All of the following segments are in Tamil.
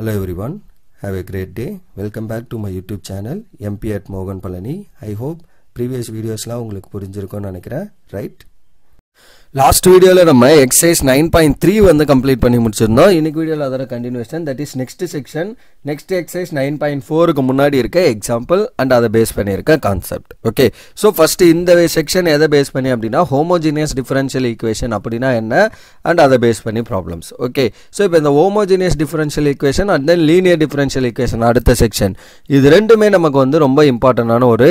Hello everyone, have a great day. Welcome back to my YouTube channel MP at Mogan Palani. I hope previous videos la உங்களுக்கு புரிஞ்சிருக்கும்னு நினைக்கிறேன், right? Last video la நம்ம exercise 9.3 வந்து கம்ப்ளீட் பண்ணி முடிச்சிருந்தோம். இன்னைக்கு வீடியோல அதோட continuation, that is next section, next exercise 9.4 க்கு முன்னாடி இருக்க எக்ஸாம்பிள் and அதை பேஸ் பண்ணி இருக்க கான்செப்ட். ஓகே, ஸோ ஃபர்ஸ்ட் இந்த செக்ஷன் எதை பேஸ் பண்ணி அப்படின்னா ஹோமோஜினியஸ் டிஃபரன்ஷியல் ஈக்குவேஷன் அப்படின்னா என்ன அண்ட் அதை பேஸ் பண்ணி ப்ராப்ளம்ஸ். ஓகே, ஸோ இப்போ இந்த homogeneous differential equation and then linear differential equation அடுத்த செக்ஷன், இது ரெண்டுமே நமக்கு வந்து ரொம்ப இம்பார்ட்டண்டான ஒரு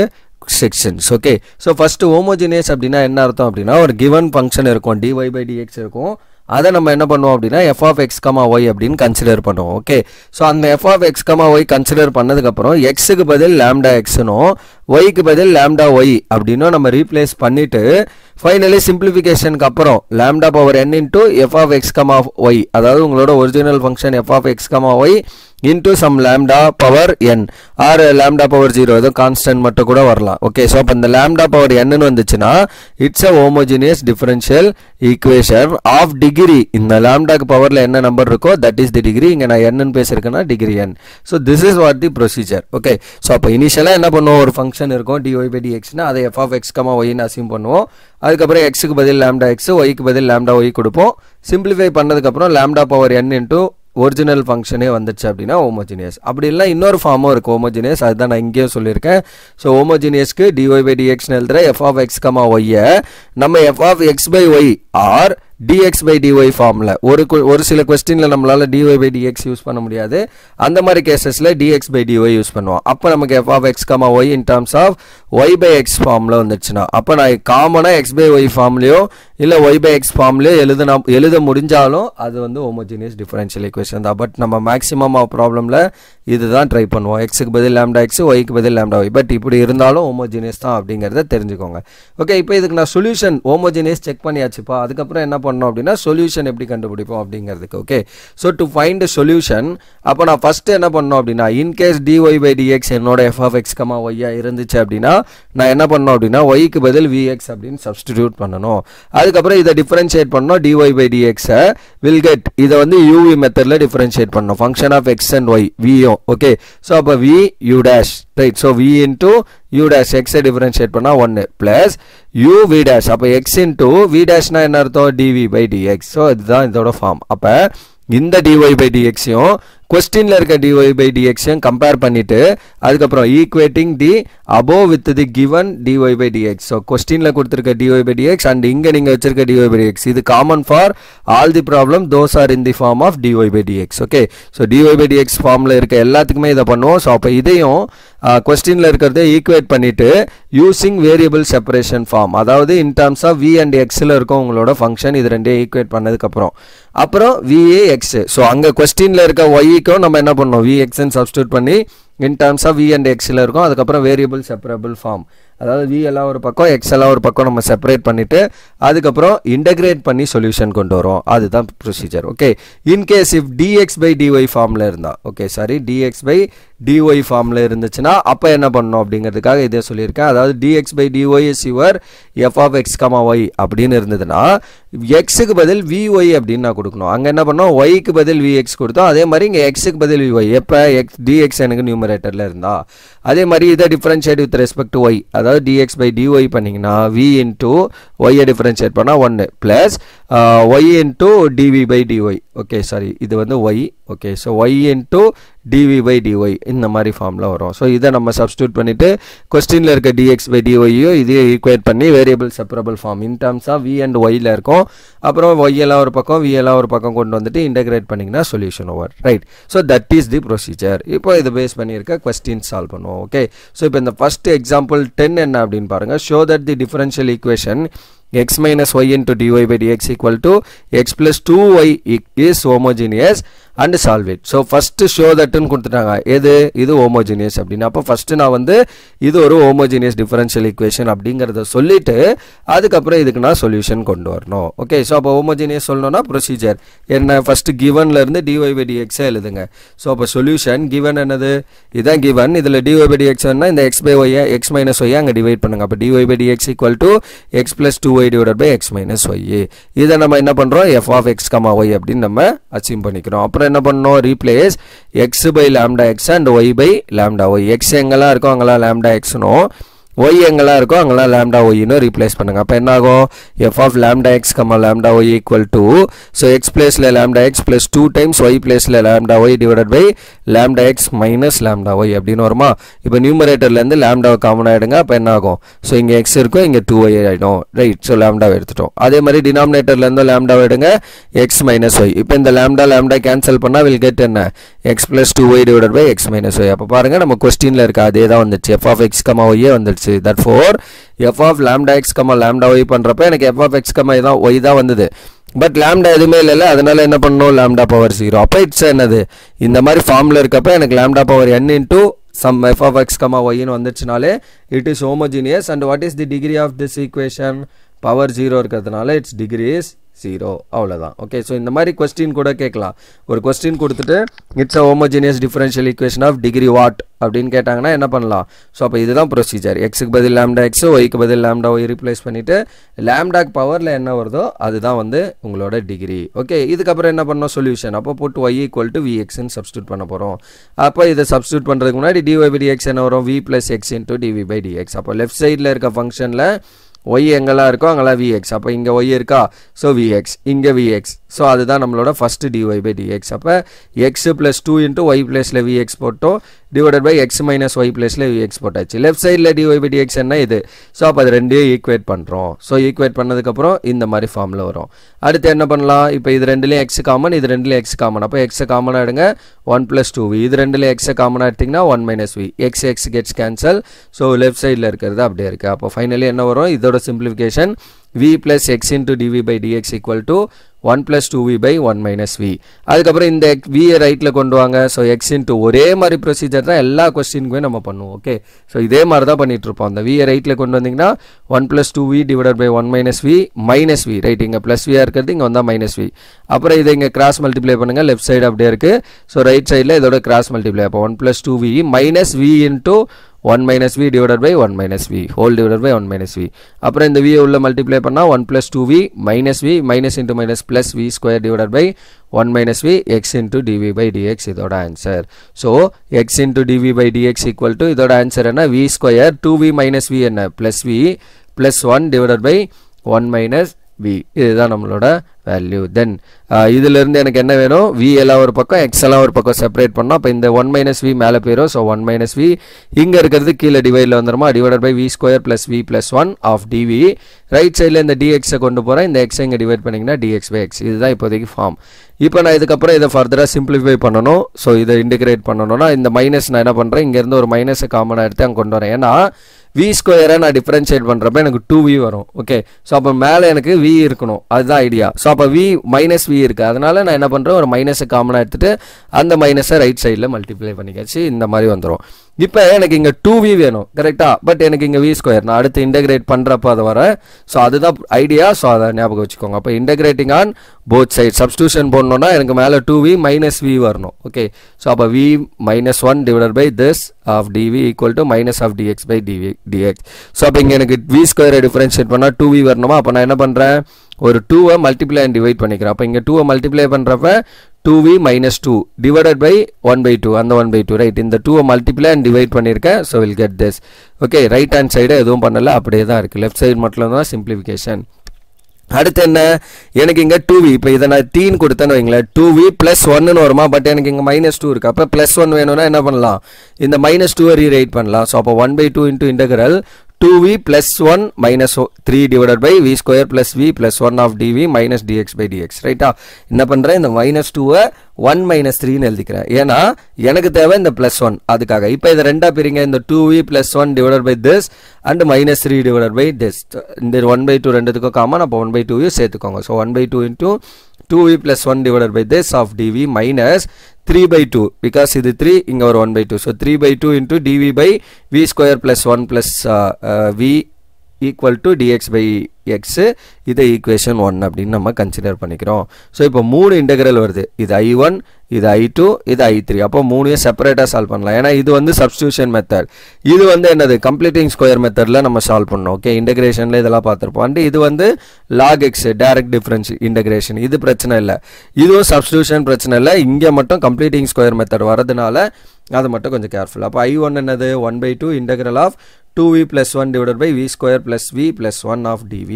sections. Okay, so first homogeneous அப்படினா என்ன அர்த்தம் அப்படினா ஒரு given function இருக்கும், dy by dx இருக்கும், அதை நம்ம என்ன பண்ணுவோம் அப்படினா f of x, y அப்படின்னு கன்சிடர் பண்ணுவோம். ஓகே, ஸோ அந்த f of x, y consider பண்ணதுக்கப்புறம் xக்கு பதில் lambda xனும் yக்கு பதில் lambda y அப்படின்னும் நம்ம ரீப்ளேஸ் பண்ணிட்டு ஃபைனலி சிம்பிளிஃபிகேஷனுக்கு அப்புறம் lambda power n into f of x, y, அதாவது உங்களோட original function f of x, y into some lambda power n or lambda power 0 ஏதோ கான்ஸ்டன்ட் மட்டும் கூட வரலாம். ஓகே, ஸோ அப்போ இந்த lambda power n வந்துச்சுன்னா it's a homogeneous differential equation of degree. இந்த lambdaக்கு பவரில் என்ன நம்பர் இருக்கோ that is the degree. இங்கே நான் n பேசியிருக்கேன்னா degree n. So this is what the procedure. Okay, so அப்போ இனிஷியலாக என்ன பண்ணுவோம், ஒரு ஃபங்க்ஷன் இருக்கும் dy by dxனா அதை f of x, yன்னு அசியூம் பண்ணுவோம். அதுக்கப்புறம் xக்கு பதில் lambda x, yக்கு பதில் lambda y கொடுப்போம். சிம்பிளிஃபை பண்ணதுக்கப்புறம் lambda power n into original ஃபங்க்ஷனே வந்துச்சு அப்படின்னா ஹோமோஜினியஸ். அப்படி இல்லை இன்னொரு ஃபார்மும் இருக்குது ஹோமோஜினியஸ், அதுதான் நான் இங்கேயும் சொல்லியிருக்கேன். ஸோ ஹோமோஜினியஸ்க்கு dy by dx எழுதுகிற f of x, y நம்ம f of x by y or dx by dy ஃபார்மில் ஒரு சில கொஸ்டினில் நம்மளால் dy by dx யூஸ் பண்ண முடியாது, அந்த மாதிரி கேசஸில் dx by dy யூஸ் பண்ணுவோம். அப்போ நமக்கு f of x, y in terms of y by x ஃபார்மில் வந்துச்சுன்னா அப்போ நான் காமனாக x by y ஃபார்ம்லையோ இல்லை y by x ஃபார்ம்லையோ எழுத முடிஞ்சாலும் அது வந்து ஹோமோஜினியஸ் டிஃபரன்ஷியல் ஈக்குவேஷன் தான். பட் நம்ம மேக்ஸிமம் ஆஃப் ப்ராப்ளமில் இதுதான் ட்ரை பண்ணுவோம், எக்ஸுக்கு பதில் lambda x, yக்கு பதில் lambda y. பட் இப்படி இருந்தாலும் ஹோமோஜினியஸ் தான் அப்படிங்கிறத தெரிஞ்சுக்கோங்க. ஓகே, இப்போ இதுக்கு நான் சொல்யூஷன் ஹோமோஜினியஸ் செக் பண்ணியாச்சுப்பா, அதுக்கப்புறம் என்ன பண்ணோம் அப்படின்னா சொல்யூஷன் எப்படி கண்டுபிடிப்போம் அப்படிங்கிறதுக்கு. Okay, so to find solution அப்போ நான் ஃபர்ஸ்ட் என்ன பண்ணோம் அப்படின்னா இன்கேஸ் dy by dx என்னோட f of x, y இருந்துச்சு அப்படின்னா நான் என்ன பண்ணோம் அப்படின்னா yக்கு பதில் vx அப்படின்னு சப்ஸ்டிடியூட் பண்ணணும். அதுக்கப்புறம் இதை டிஃபரன்ஷியேட் பண்ணோம், dy by dx will get இதை வந்து uv மெத்தடில் டிஃபரன்ஷியேட் பண்ணணும், function of x and y v. Okay, so அப்போ v u dash, right. So v into u dash x differentiate பண்ணா 1 plus u v dash, அப்போ x into v dashனா என்ன அர்த்தம், dv by dx. ஸோ இதுதான் இதோட ஃபார்ம். அப்போ இந்த dy by dxயும் கொஸ்டின்ல இருக்க dy by dxயும் கம்பேர் பண்ணிட்டு அதுக்கப்புறம் equating the above with the given dy by dx. So கொஸ்டின்ல கொடுத்துருக்க dy by dx அண்ட் இங்கே நீங்கள் வச்சிருக்க dy by dx இது common for all the problem, those are in the form of dy by dx. Okay, so dy by dx ஃபார்மில் இருக்க எல்லாத்துக்குமே இதை பண்ணுவோம். ஸோ அப்போ இதையும் கொஸ்டின்ல இருக்கிறத ஈக்குவேட் பண்ணிட்டு யூசிங் வேரியபிள் செப்பரேஷன் ஃபார்ம், அதாவது in terms of v and xல இருக்கும் உங்களோட ஃபங்க்ஷன், இது ரெண்டையும் ஈக்குவேட் பண்ணதுக்கப்புறம் அப்புறம் vax. ஸோ அங்கே கொஸ்டின்ல இருக்க yக்கும் நம்ம என்ன பண்ணோம், vxன்னு சப்ஸ்டியூட் பண்ணி in terms of v and xல இருக்கும். அதுக்கப்புறம் வேரியபிள் செப்பரபிள் ஃபார்ம், அதாவது v எல்லாம் ஒரு பக்கம் x எல்லாம் ஒரு பக்கம் நம்ம செப்பரேட் பண்ணிட்டு அதுக்கப்புறம் இன்டகிரேட் பண்ணி சொல்யூஷன் கொண்டு வரோம். அதுதான் procedure. Okay, in case if dx by dy ஃபார்மில் இருந்தா, okay sorry dx by dy ஃபார்மில் இருந்துச்சுன்னா அப்போ என்ன பண்ணணும் அப்படிங்கிறதுக்காக இதே சொல்லியிருக்கேன். அதாவது dx by dy is your f of x, y அப்படின்னு இருந்ததுன்னா xக்கு பதில் vy அப்படின்னு நான் கொடுக்கணும். அங்கே என்ன பண்ணோம், yக்கு பதில் vx கொடுத்தோம். அதே மாதிரி இங்கே xக்கு பதில் vy, எப்போ dx எனக்கு நியூமரேட்டரில் இருந்தா, அதே மாதிரி இதை differentiate with respect to y, அதாவது dx by dy பண்ணிங்கன்னா v into y டிஃபரன்ஷியேட் பண்ணால் 1 plus y into dv by dy. Okay sorry இது வந்து y. Okay, so y into dv by dy இந்த மாதிரி ஃபார்மில் வரும். ஸோ இதை நம்ம சப்ஸ்டியூட் பண்ணிவிட்டு கொஸ்டினில் இருக்க dx by dy இதையே ஈக்குவேட் பண்ணி variable separable form in terms of v and yல இருக்கும். அப்புறம் y எல்லாம் ஒரு பக்கம் v எல்லாம் ஒரு பக்கம் கொண்டு வந்துட்டு இன்டகிரேட் பண்ணிங்கன்னா solution over, right. So that is the procedure. இப்போ இதை பேஸ் பண்ணியிருக்க கொஸ்டின் சால்வ் பண்ணுவோம். ஓகே, ஸோ இப்போ இந்த ஃபர்ஸ்ட் எக்ஸாம்பிள் 10 என்ன அப்படின்னு பாருங்கள். Show that the differential equation x minus y into dy by dx equal to x plus 2y is homogeneous and solve it. So first show that ன்னு கொடுத்துட்டாங்க, இது homogeneous அப்படின்னா அப்போ ஃபர்ஸ்ட் நான் வந்து இது ஒரு homogeneous differential equation அப்படிங்கிறத சொல்லிட்டு அதுக்கப்புறம் இதுக்கு நான் சொல்யூஷன் கொண்டு வரணும். ஓகே, ஸோ அப்போ homogeneous சொல்லணும்னா ப்ரொசீஜர் என்ன, ஃபர்ஸ்ட் கிவன்ல இருந்து dy by dx எழுதுங்க. ஸோ அப்போ சொல்யூஷன் கிவன் என்னது, இதான் கிவன். இதில் dy by dx இந்த x by y x minus y அங்கே டிவைட் பண்ணுங்க. அப்போ dy by dx equal to x plus 2y divided by x minus y. இதை நம்ம என்ன பண்ணுறோம், f of x, y அப்படின்னு நம்ம அச்சீவ் பண்ணிக்கிறோம். அப்புறம் என்ன பண்ணணும், replace x by lambda x and y by lambda y. x எங்கெல்லாம் இருக்கோ அங்கெல்லாம் lambda x னும் y எங்கெல்லாம் இருக்கோ அங்கெல்லாம் lambda y னு ரீப்ளேஸ் பண்ணுங்க. அப்ப என்ன ஆகும், f of lambda x, lambda y equal to, so x placeல lambda x plus 2 times y placeல lambda y divided by lambda x minus lambda y அப்படின்னு வருமா. இப்போ நியூமரேட்டர்ல இருந்து lambda காமன் ஆயிடுங்க. அப்ப என்ன ஆகும், so இங்க x இருக்கும், இங்க 2y ஆயிடும், ரைட். so lambda எடுத்துட்டோம். அதே மாதிரி டினாமினேட்டர்ல இருந்து lambda எடுங்க, x minus y. இப்போ இந்த lambda கேன்சல் பண்ணா will get என்ன, x plus 2y divided by x minus y. அப்ப பாருங்க நம்ம क्वेश्चनல இருக்க அதே தான் வந்துச்சு, f of x, y வந்துச்சு. Therefore f of lambda x, lambda y பண்றப்ப எனக்கு f of x, y தான் வந்தது. பட் lambda எதுவுமே இல்லைல்ல, அதனால என்ன பண்ணணும், lambda power 0. அப்ப இட்ஸ் என்னது, இந்த மாதிரி ஃபார்ம்ல இருக்கப்ப எனக்கு lambda power n into some f of x, y னு வந்துச்சுனாலே it is homogeneous. and what is the degree of this equation, power 0 இருக்கிறதுனால its degree is 0. அவ்வளவுதான். ஓகே, ஸோ இந்த மாதிரி கொஸ்டின் கூட கேட்கலாம். ஒரு கொஸ்டின் கொடுத்துட்டு it's a homogeneous differential equation of degree what அப்படின்னு கேட்டாங்கன்னா என்ன பண்ணலாம், ஸோ அப்போ இதுதான் ப்ரொசீஜர். எக்ஸுக்கு பதில் lambda x, ஒய்க்கு பதில் lambda y ரீப்ளேஸ் பண்ணிட்டு லேம்டாக்கு பவரில் என்ன வருதோ அதுதான் வந்து உங்களோட டிகிரி. ஓகே, இதுக்கப்புறம் என்ன பண்ணோம், சொல்யூஷன். அப்போ போட்டு y equal to vxன்னு சப்ஸ்டியூட் பண்ண போகிறோம். அப்போ இதை சப்ஸ்டியூட் பண்ணுறதுக்கு முன்னாடி dy by dx என்ன வரும், v plus x into dv by dx. அப்போ லெஃப்ட் சைடில் இருக்க ஃபங்க்ஷனில் y எங்கெல்லாம் இருக்கோ அங்கெல்லாம் vx. அப்போ இங்கே y இருக்கா, ஸோ vx, இங்கே vx. ஸோ அதுதான் நம்மளோட ஃபர்ஸ்ட் dy by dx. அப்போ x plus 2 into y பிளேஸில் vx போட்டோம், divided by x minus y பிளேஸில் vx போட்டாச்சு. லெஃப்ட் சைடில் dy by dx என்ன இது, ஸோ அப்போ அது ரெண்டையும் ஈக்குவேட் பண்ணுறோம். ஸோ ஈக்குவேட் பண்ணதுக்கப்புறம் இந்த மாதிரி ஃபார்மில் வரும். அடுத்து என்ன பண்ணலாம், இப்போ இது ரெண்டுலேயும் x காமன், இது ரெண்டுலேயும் x காமன். அப்போ x காமனாக எடுங்க, 1 plus 2v. இது ரெண்டுலேயும் x காமனாக எடுத்திங்கன்னா 1 minus v. x gets cancel. So left சைடில் இருக்கிறது அப்படியே இருக்குது. அப்போ ஃபைனலி என்ன வரும், இதோட simplification v plus x into dv by dx equal to 1 plus 2v by 1 minus v. அதுக்கப்புறம் இந்த v ரைட்டில் கொண்டு வாங்க. ஸோ x into ஒரே மாதிரி ப்ரொசீஜர் தான் எல்லா கொஸ்டினுக்குமே நம்ம பண்ணுவோம். ஓகே, ஸோ இதே மாதிரி தான் பண்ணிட்டு இருப்போம். அந்த v ரைட்டில் கொண்டு வந்தீங்கன்னா 1 plus 2v divided by 1 minus v minus v, right. இங்கே ப்ளஸ் v இருக்கிறது, இங்கே வந்தால் மைனஸ் v. அப்புறம் இதை இங்கே கிராஸ் மல்டிப்ளை பண்ணுங்க, லெஃப்ட் சைடு அப்படியே இருக்கு. ஸோ ரைட் சைடில் இதோட கிராஸ் மல்டிப்ளை. அப்போ 1 plus 2v minus v into 1 minus v divided by 1 minus v whole divided by 1 minus v. அப்புறம் இந்த v உள்ள மல்டிப்ளை பண்ணா 1 plus 2v minus v minus into minus plus v square divided by 1 minus v x into dv by dx இதோட answer. So x into dv by dx equal to இதோட ஆன்சர் என்ன, v square 2v minus v என்ன plus v plus 1 divided by 1 minus v. இதுதான் நம்மளோட வேல்யூ. தென் இதிலிருந்து எனக்கு என்ன வேணும், v எல்லாம் ஒரு பக்கம், x எல்லாம் ஒரு பக்கம் செப்பரேட் பண்ணோம். அப்போ இந்த 1 minus v மேலே போயிடும். ஸோ 1 minus v இங்கே இருக்கிறது கீழே டிவைடில் வந்துடுமா, divided by v square plus v plus 1 of dv. Right சைடில் இந்த dx கொண்டு போகிறேன், இந்த x இங்கே டிவைட் பண்ணிங்கன்னா dx by x. இதுதான் இப்போதைக்கு ஃபார்ம். இப்போ நான் இதுக்கப்புறம் இதை ஃபர்தராக சிம்பிளிஃபை பண்ணணும். ஸோ இதை இன்டிகிரேட் பண்ணணும்னா இந்த மைனஸ் நான் என்ன பண்ணுறேன், இங்கேருந்து ஒரு மைனஸை காமனாக எடுத்து அங்கே கொண்டு வரேன். ஏன்னா v ஸ்கொயரை நான் டிஃபரன்ஷியேட் பண்ணுறப்ப எனக்கு 2v வரும். ஓகே, ஸோ அப்போ மேலே எனக்கு v இருக்கணும், அதுதான் ஐடியா. ஸோ அப்போ v மைனஸ் v இருக்குது, அதனால நான் என்ன பண்ணுறேன், ஒரு மைனஸை காமனாக எடுத்துகிட்டு அந்த மைனஸை ரைட் சைடில் மல்டிப்ளை பண்ணிக்காச்சு, இந்த மாதிரி வந்துடும். இப்போ எனக்கு இங்கே 2v வேணும், கரெக்டாக. பட் எனக்கு இங்கே v ஸ்கொயர் நான் அடுத்து இன்டகிரேட் பண்ணுறப்ப அதை வரேன். ஸோ அதுதான் ஐடியா. ஸோ அதை ஞாபகம் வச்சுக்கோங்க. அப்போ integrating on both side substitution போடணும்னா எனக்கு மேலே 2v மைனஸ் v வரணும். ஓகே, ஸோ அப்போ v minus 1 divided by this of dv equal to minus of dx by dx. So அப்போ இங்கே எனக்கு v ஸ்கொயரை டிஃபரன்ஷியேட் பண்ணால் 2v வரணுமா. அப்போ நான் என்ன பண்ணுறேன், ஒரு 2வை மல்டிப்ளை அண்ட் டிவைட் பண்ணிக்கிறேன். அப்போ இங்கே 2வை மல்டிப்ளை பண்ணுறப்ப 2v minus 2 divided by 1 by 2, அந்த 1 by 2, ரைட். இந்த 2வை மல்டிப்ளை அண்ட் டிவைட் பண்ணியிருக்கேன். So will get this. Okay, right hand side எதுவும் பண்ணலை, அப்படியே தான் இருக்குது. லெஃப்ட் சைடு மட்டும் தான் சிம்பிளிஃபிகேஷன். அடுத்து என்ன, எனக்கு இங்கே 2v, இப்போ இதை நான் தீன் கொடுத்தேன்னு வைங்களேன், 2v plus 1ன்னு வருமா. பட் எனக்கு இங்கே minus 2 இருக்குது. அப்போ plus 1 வேணும்னா என்ன பண்ணலாம், இந்த minus 2வை ரீரைட் பண்ணலாம். ஸோ அப்போ 1 by 2 into integral 2v plus 1 minus 3 divided by v square plus v plus 1 of dv minus dx by dx, ரைட்டா. என்ன பண்ணுறேன், இந்த minus 2வை 1 minus 3ன்னு எழுதிக்கிறேன். ஏன்னா எனக்கு தேவை இந்த plus 1, அதுக்காக. இப்போ இதை ரெண்டா பிரிங்க, இந்த 2v plus 1 divided by this and minus 3 divided by this. இந்த 1 by 2 ரெண்டுத்துக்கும் காமன், அப்போ 1 by 2 சேர்த்துக்கோங்க. So 1 by 2 into 2v plus 1 divided by this of dv minus 3 by 2, because இது 3 இங்க ஒரு 1 by 2. so 3 by 2 into dv by v square plus 1 plus v equal to dx by x இதை ஈக்குவேஷன் 1 அப்படின்னு நம்ம கன்சிடர் பண்ணிக்கிறோம். ஸோ இப்போ 3 இன்டெக்ரல் வருது. இது I1, இது I2, இது I3. அப்போ 3 செப்பரேட்டாக சால்வ் பண்ணலாம். ஏன்னா இது வந்து சப்ஸ்டியூஷன் மெத்தட், இது வந்து என்னது கம்ப்ளீட்டிங் ஸ்கொயர் மெத்தடில் நம்ம சால்வ் பண்ணோம். ஓகே, இன்டெகிரேஷனில் இதெல்லாம் பார்த்துருப்போம். அண்ட் இது வந்து log x direct difference integration, இது பிரச்சனை இல்லை. இதுவும் சப்ஸ்டியூஷன் பிரச்சனை இல்லை. இங்கே மட்டும் கம்ப்ளீட்டிங் ஸ்கொயர் மெத்தட் வரதுனால அது மட்டும் கொஞ்சம் கேர்ஃபுல். அப்போ I1 என்னது 1/2 integral of 2v plus 1 divided by v square plus v plus 1 of dv.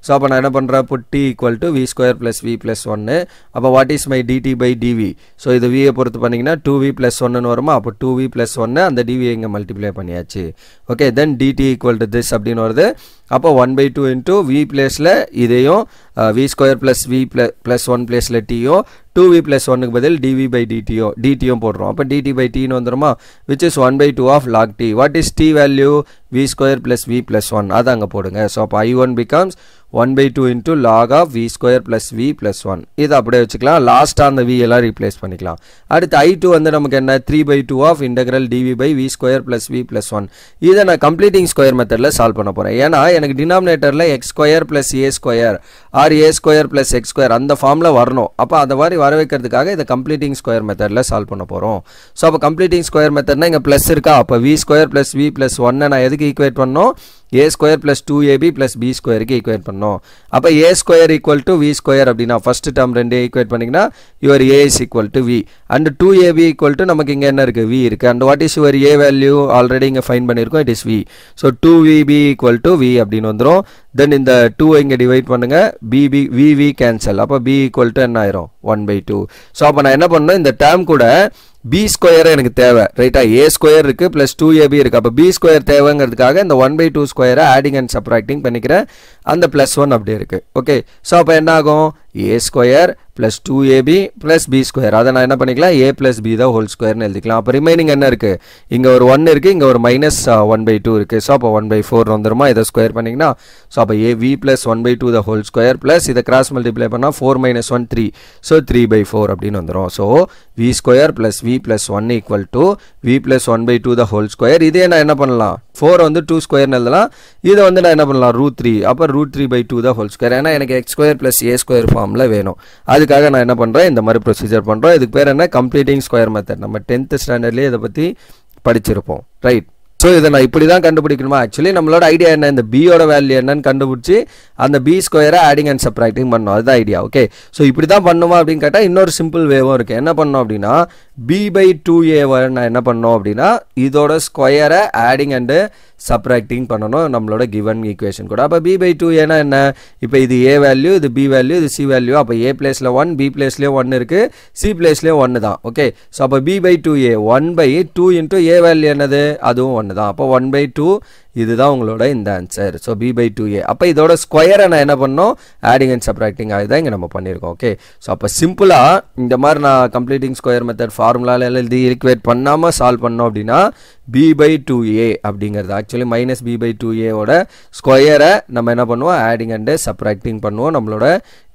So அப்போ நான் என்ன பண்ணுறேன், put t equal to v square plus v plus 1. அப்போ what is my dt by dv? So இது v பொறுத்து பண்ணிங்கன்னா 2v plus 1 வருமா. அப்போ 2v plus 1 அந்த dv இங்கே மல்டிப்ளை பண்ணியாச்சு. Okay, then dt equal to this அப்படின்னு வருது. அப்போ 1/2 into v பிளேஸில் இதையும் v square plus v plus 1 பிளேஸில் tயும் 2v plus 1க்கு பதில் dv by dtயும் போடுறோம். அப்போ dt by tன்னு வந்துருமா, which is 1/2 of log t. What is t value? v square plus v plus 1. அது அங்கே போடுங்க. ஸோ அப்போ I1 becomes 1/2 into log of v square plus v plus 1. இது அப்படியே வச்சுக்கலாம். லாஸ்ட்டாக அந்த v எல்லாம் ரீப்ளேஸ் பண்ணிக்கலாம். அடுத்து I2 வந்து நமக்கு என்ன 3/2 of integral dv by v square plus v plus 1. இதை நான் கம்ப்ளீட்டிங் ஸ்கொயர் மெத்தடில் சால்வ் பண்ண போகிறேன். ஏன்னா எனக்கு டினாமினேட்டரில் x square plus a square or a square plus x square அந்த ஃபார்மில் வரணும். அப்போ அதை மாதிரி வர வைக்கிறதுக்காக இதை கம்ப்ளீட்டிங் ஸ்கொயர் மெத்தடில் சால்வ் பண்ண போகிறோம். ஸோ அப்போ கம்ப்ளீட்டிங் ஸ்கொயர் மெத்தட்னா இங்கே ப்ளஸ் இருக்கா. அப்போ v square plus v plus 1 நான் எதுக்கு ஈக்குவேட் பண்ணோம், a square plus 2ab plus b ஸ்கொயருக்கு ஈக்குவேட் பண்ணோம். அப்போ a square equal to v square அப்படின்னா ஃபர்ஸ்ட் டேர்ம் ரெண்டு ஈக்குவேட் பண்ணிங்கன்னா your a is equal to v and 2ab equal to நமக்கு இங்கே என்ன இருக்குது, v இருக்குது. And what is your a value already இங்கே ஃபைன் பண்ணியிருக்கோம், it is v. So 2vb equal to v அப்படின்னு வந்துடும். தென் இந்த 2 இங்கே டிவைட் பண்ணுங்க, vv கேன்சல். அப்போ b ஈக்குவல் டு என்ன ஆயிரும் 1/2. ஸோ அப்போ நான் என்ன பண்ணணும், இந்த டேர்ம் கூட b ஸ்கொயர் எனக்கு தேவை, ரைட்டா. a ஸ்கொயர் இருக்கு பிளஸ் 2ab இருக்கு. அப்போ b ஸ்கொயர் தேவைங்கிறதுக்காக இந்த 1/2 ஸ்கொயரை ஆடிங் அண்ட் சப்ராக்டிங் பண்ணிக்கிறேன். அந்த பிளஸ் 1 அப்படியே இருக்கு. ஓகே, ஸோ அப்போ என்ன ஆகும், a square plus 2ab plus b square. அதை நான் என்ன பண்ணிக்கலாம், a பிளஸ் b தான் ஹோல் ஸ்கொயர்னு எழுதிக்கலாம். அப்போ ரிமைனிங் என்ன இருக்கு, இங்கே ஒரு 1 இருக்கு, இங்கே ஒரு மைனஸ் 1/2 இருக்கு. ஸோ அப்போ 1/4 வந்துருமா. இதை ஸ்கொயர் பண்ணிங்கன்னா ஸோ அப்போ a v plus 1/2 the whole square plus இதை கிராஸ் மல்டிப்ளை பண்ணால் 4 - 1 3. ஸோ 3/4 அப்படின்னு வந்துடும். So v square plus v plus 1 equal to v plus 1/2 the whole square. இதே நான் என்ன பண்ணலாம், 4 வந்து 2 ஸ்கொயர்னு எழுதலாம். இதை வந்து நான் என்ன பண்ணலாம், √3. அப்போ √3/2 த ஹோல் ஸ்கொயர். ஏன்னா எனக்கு x square plus a square ஃபார்மில் வேணும். அதுக்காக நான் என்ன பண்ணுறேன், இந்த மாதிரி ப்ரொசீஜர் பண்ணுறோம். இதுக்கு பேர் என்ன, கம்ப்ளீட்டிங் ஸ்கொயர் மெத்தட். நம்ம 10th ஸ்டாண்டர்ட்லேயே இதை பற்றி படிச்சிருப்போம், ரைட். ஸோ இதை நான் இப்படி தான் கண்டுபிடிக்கணுமா. ஆக்சுவலி நம்மளோட ஐடியா என்ன, இந்த பியோட வேல்யூ என்னன்னு கண்டுபிடிச்சி அந்த b ஸ்கொயரை ஆடிங் அண்ட் சப்ராக்டிங் பண்ணணும், அதுதான் ஐடியா. ஓகே, ஸோ இப்படி தான் பண்ணுமா அப்படின்னு கேட்டால் இன்னொரு சிம்பிள் வேவும் இருக்குது. என்ன பண்ணோம் அப்படின்னா b/2a நான் என்ன பண்ணோம் அப்படின்னா இதோட ஸ்கொயரை ஆடிங் அண்டு சப்ராக்டிங் பண்ணணும் நம்மளோட கிவன் ஈக்குவேஷன் கூட. அப்போ b/2a என்ன, இப்போ இது a வேல்யூ, இது b வேல்யூ, இது c வேல்யூ. அப்போ a பிளேஸில் 1, b பிளேஸ்லேயும் 1 இருக்குது, c பிளேஸ்லேயும் 1 தான். ஓகே, ஸோ அப்போ b/2a 1/2 இன்ட்டு a வேல்யூ என்னது, அதுவும் 1 தான். அப்போ 1/2 இதுதான் உங்களோட இந்த ஆன்சர். So b/2a. அப்போ இதோட ஸ்கொயரை நான் என்ன பண்ணோம், ஆடிங் அண்ட் சப்ராக்டிங் அதுதான் இங்கே நம்ம பண்ணியிருக்கோம். ஓகே, ஸோ அப்போ சிம்பிளாக இந்த மாதிரி நான் கம்ப்ளீட்டிங் ஸ்கொயர் மெத்தட் ஃபார்முலாவில் எழுதி ஈக்குவேட் பண்ணாமல் சால்வ் பண்ணோம் அப்படின்னா b/2a அப்படிங்கிறது ஆக்சுவலி மைனஸ் b/2a ஸ்கொயரை நம்ம என்ன பண்ணுவோம், ஆடிங் அண்டு சப்ராக்டிங் பண்ணுவோம் நம்மளோட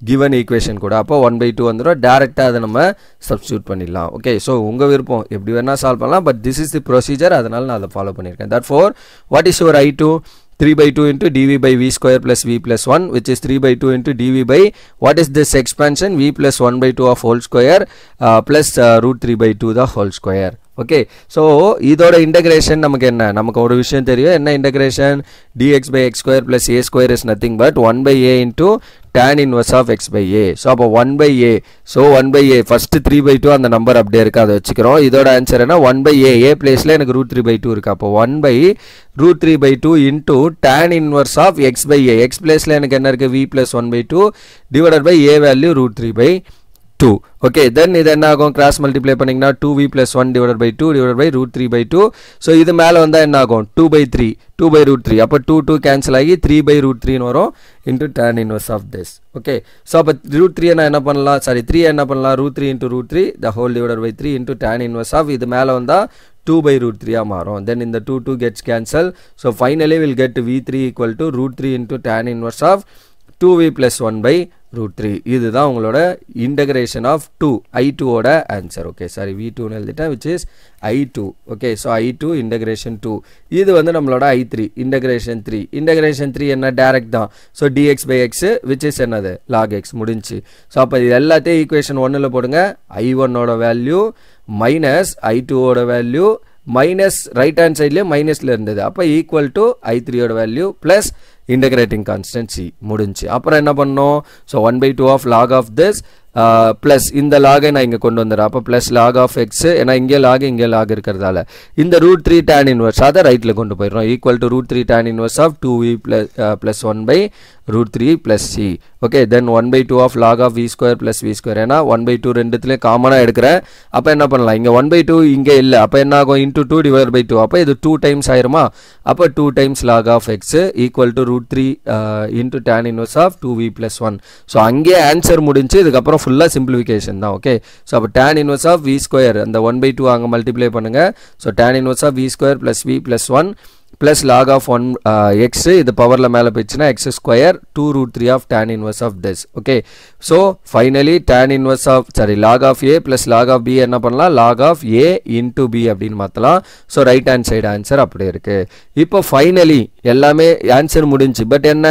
கிவன் ஈக்குவேஷன் கூட. அப்போ 1/2 வந்துடும். டேரெக்டாக அதை நம்ம சப்ஸ்டியூட் பண்ணிடலாம். ஓகே, ஸோ உங்கள் விருப்பம் எப்படி வேணால் சால்வ் பண்ணலாம். But this is the procedure, அதனால் நான் அதை ஃபாலோ பண்ணியிருக்கேன். therefore what is your I2, 3/2 into dv by v square plus v plus 1, which is 3/2 into dv by what is this expansion, v plus 1/2 of whole square plus √3/2 the whole square. Okay, so இதோட இன்டகிரேஷன் நமக்கு என்ன, நமக்கு ஒரு விஷயம் தெரியும். என்ன integration, dx by x square plus a square is nothing but 1/a into tan inverse of x by a. So அப்போ 1/a, ஸோ 1/a ஃபர்ஸ்ட் 3/2 அந்த நம்பர் அப்படியே இருக்குது, அதை வச்சுக்கிறோம். இதோட ஆன்சர் என்ன, 1/a, a பிளேஸில் எனக்கு √3/2 இருக்குது. அப்போ 1/√3/2 into tan inverse of x by a. x பிளேஸில் எனக்கு என்ன இருக்குது, v plus 1/2 divided by a value √3/2. Okay, then இது என்ன ஆகும், கிராஸ் மல்டிப்ளை பண்ணிங்கன்னா 2v plus 1 divided by 2 divided by √3/2. So இது மேலே வந்தால் என்ன ஆகும், 2/3, 2/√3. அப்போ 2 கேன்சல் ஆகி 3/√3 வரும் into tan inverse of this. Okay, so அப்போ √3 நான் என்ன பண்ணலாம், சாரி 3 என்ன பண்ணலாம், √3 into √3 the whole divided by 3 into tan inverse of இது மேலே வந்தால் 2/√3 மாறும். தென் இந்த 2 gets cancel. So finally will get v3 equal to √3 into tan inverse of 2v plus 1 by root 3. இதுதான் உங்களோட integration of 2 I2 ஓட answer. Okay, sorry, v2 எழுதிட்டேன், which is I2. Okay, so I2 integration 2. இது வந்து நம்மளோட I3 integration 3. integration 3 என்ன direct தான். so dx by x which is என்னது log x முடிஞ்சு. so அப்ப இது எல்லாத்தையும் equation 1ல போடுங்க. I1 ஓட வேல்யூ minus I2 ஓட வேல்யூ minus right hand sideல minusல இருந்தது. அப்ப equal to I3 ஓட value plus integrating constant c முடிஞ்சு. அப்புறம் என்ன பண்ணோம்? so 1/2 of log of this plus இந்த log நான் இங்க கொண்டு வந்துறேன். அப்ப plus log of x, ஏனா இங்க log இருக்கிறதால இந்த root 3 tan inverse அத ரைட்ல கொண்டு போயிரோம். equal to root 3 tan inverse of 2v plus 1 by root 3 plus c. okay, then 1/2 of log of v square plus v square. ஏனா 1/2 ரெண்டுத்துலயே காமனா எடுக்கிறேன். அப்ப என்ன பண்ணலாம்? இங்க 1/2 இங்க இல்ல. அப்ப என்ன ஆகும்? into 2 divided by 2. அப்ப இது 2 times ஆயிருமா? அப்ப 2 times log of x equal to root 3 into tan inverse of 2v plus 1. so அங்கே ஆன்சர் முடிஞ்சு. இதுக்கு அப்புறம் ஃபுல்லா சிம்பிளிஃபிகேஷன் தான். ஓகே, சோ அப்ப tan inverse of v square அந்த 1/2 அங்க மல்டிப்ளை பண்ணுங்க. so tan inverse of v square plus v plus 1 plus log of 1 x இது பவர்ல மேல போச்சுனா x square 2 root 3 of tan inverse of this. okay, so finally tan inverse of log of a plus log of b என்ன பண்ணலாம்? log of a into b அப்படினு மாத்தலாம். so right hand side answer அப்படியே இருக்கு. இப்போ finally எல்லாமே ஆன்சர் முடிஞ்சு. பட் என்ன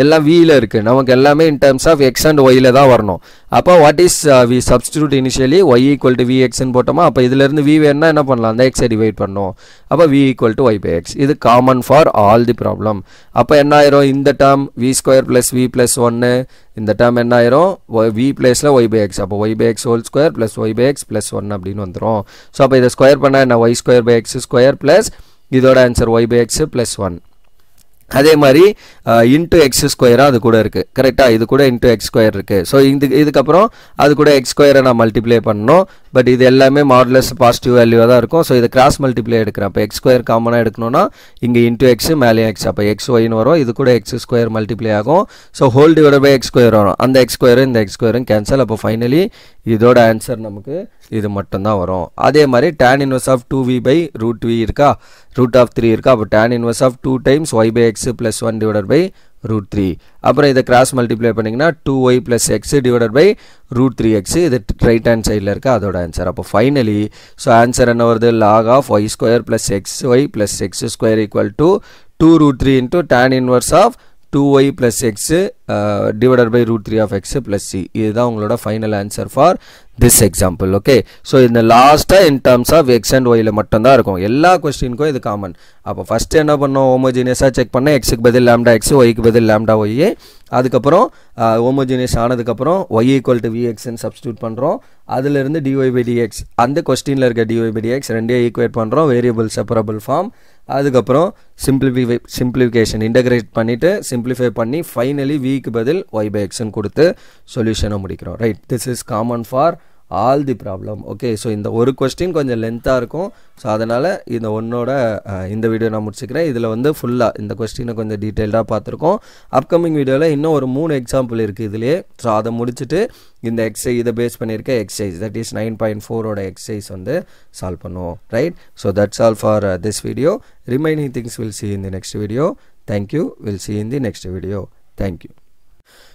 எல்லாம் v ல இருக்கு. நமக்கு எல்லாமே in terms of x and y ல தான் வரணும். அப்ப what is we substitute initially y equal to vx ன்னு போட்டோமா? அப்ப இதில இருந்து v வேணும்னா என்ன பண்ணலாம்? அந்த x டிவைட் பண்ணனும். அப்ப v equal to y by x. இது common for all the problem. அப்ப என்ன ஆயிரும்? இந்த term v square plus v plus 1 இந்த term என்ன ஆயிரும்? v placeல y by x. அப்ப y by x whole square plus y by x plus 1 அப்படினு வந்துரும். சோ அப்ப இத ஸ்கொயர் பண்ணா என்ன? y square by x square plus இதோட answer y by x plus 1. அதே மாதிரி into x ஸ்கொயர் அது கூட இருக்கு. கரெக்ட்டா? இது கூட into x ஸ்கொயர் இருக்கு. சோ இதுக்கு அப்புறம் அது கூட x ஸ்கொயரை நான் மல்டிப்ளை பண்ணனும். பட் இது எல்லாமே மாடுலஸ் பாசிட்டிவ் வேல்யூவா தான் இருக்கும். சோ இத கிராஸ் மல்டிப்ளை எடுக்கறேன். அப்ப x ஸ்கொயர் காமனா எடுக்கணும்னா இங்க into x மேலே x. அப்ப xy ன்னு வரும். இது கூட x ஸ்கொயர் மல்டிப்ளை ஆகும். So whole divided by x square வரும். அந்த x ஸ்கொயர் இந்த x ஸ்கொயரும் கேன்சல். அப்ப ஃபைனலி இதோட ஆன்சர் நமக்கு இது மட்டும் தான் வரும். அதே மாதிரி tan inverse of 2v by root v இருக்கா? root of 3 இருக்கா? அப்ப tan inverse of 2 times y by x plus 1 divided by root 3. அப்புறம் இத கிராஸ் மல்டிப்ளை பண்ணீங்கன்னா 2y plus x divided by root 3x. இது ரைட் ஹேண்ட் சைடுல இருக்கு. அதோட ஆன்சர். அப்ப ஃபைனலி சோ ஆன்சர் என்ன வருது? log of y square plus xy plus x square equal to 2 root 3 into tan inverse of 2y plus x divided by root 3 of x plus c. இதுதான் உங்களோட final answer for this example. okay, so இந்த லாஸ்டா in terms of x and y ல மட்டும் தான் இருக்கும். எல்லா क्वेश्चनக்கும் இது காமன். அப்ப ஃபர்ஸ்ட் என்ன பண்ணோம்? ஹோமோஜீனியஸா செக் பண்ண x க்கு பதில் lambda x, y க்கு பதில் lambda y. அதுக்கு அப்புறம் ஹோமோஜீனியஸ் ஆனதுக்கு அப்புறம் y equal to vx ன்னு சப்ஸ்டிட்யூட் பண்றோம். அதில இருந்து dy by dx அந்த क्वेश्चनல இருக்க dy by dx ரெண்டையும் ஈக்குவேட் பண்றோம். Variable separable form. அதுக்கு அப்புறம் சிம்பிளிஃபிகேஷன் இன்டகிரேட் பண்ணிட்டு சிம்பிளிஃபை பண்ணி ஃபைனலி v க்கு பதில் y by x ன்னு கொடுத்து சொல்யூஷனை முடிக்கிறோம். Right, this is common for all the problem. okay, so இந்த ஒரு क्वेश्चन கொஞ்சம் லெந்தா இருக்கும். சோ அதனால இந்த ஒன்னோட இந்த வீடியோ நான் முடிச்சுக்கிறேன். இதுல வந்து ஃபுல்லா இந்த क्वेश्चனை கொஞ்சம் டீடைலா பார்த்திருக்கோம். அப்கமிங் வீடியோல இன்னும் ஒரு 3 எக்ஸாம்பிள் இருக்கு இதுலயே. சோ அத முடிச்சிட்டு இந்த எக்ஸர்சைஸ் இத பேஸ் பண்ணிருக்க எக்ஸர்சைஸ் that is 9.4 ஓட எக்ஸர்சைஸ் வந்து சால்வ் பண்ணுவோம். Right, so that's all for this video. Remaining things we'll see in the next video. Thank you. We'll see in the next video. Thank you.